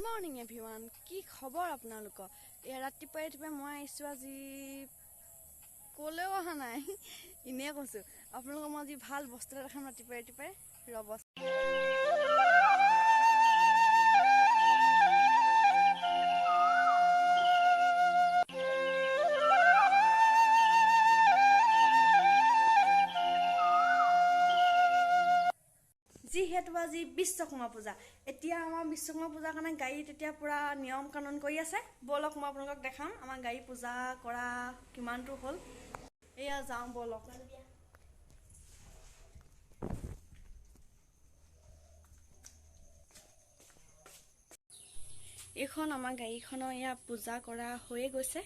morning everyone কি খবৰ আপোনালোকৰ ৰাতিপুৱাই মই আহিছোঁ আজি ক'লেও অহা নাই এনেই কৈছোঁ আপোনালোকক মই আজি ভাল বস্তু এটা দেখাম ৰাতিপুৱাই ৰ'ব যিহেতু আজি বিশ্বকৰ্মা পূজা এতিয়া আমাৰ বিশ্বকৰ্মা পূজাৰ কাৰণে গাড়ীত এতিয়া পুৰা নিয়ম কানুন কৰি আছে বলক মই আপোনালোকক দেখাম আমাৰ গাড়ী পূজা কৰা কিমান দূৰ হ'ল এয়া যাওঁ বলক এইখন আমাৰ গাড়ীখনৰ এয়া পূজা কৰা হৈয়ে গৈছে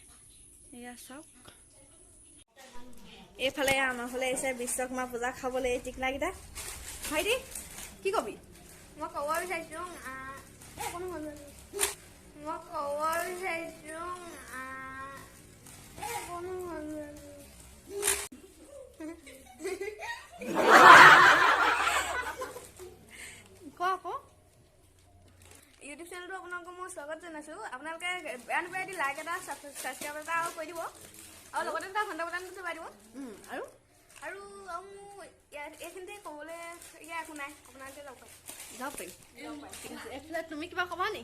এয়া চাওক এইফালে আমাৰ ফালে আহিছে বিশ্বকৰ্মা পূজা খাবলৈ টিকলাকেইটা ভাইটি কি কবি মই ক'ব বিচাৰিছোঁ ইউটিউব চেনেলটো আপোনালোকক মই স্বাগত জনাইছোঁ আপোনালোকে বেয়া নাপায় দি লাইক এটা ছাবস্ক্ৰাইব এটা আৰু কৰি দিব আৰু লগতে এটা ঘণ্টা বটানটো দবাই দিব আৰু আৰু এইখিনিতে ক'বলৈ এতিয়া একো নাই আপোনালোকে যাব পাৰি ঠিক আছে এইফালে তুমি কিবা ক'বা নি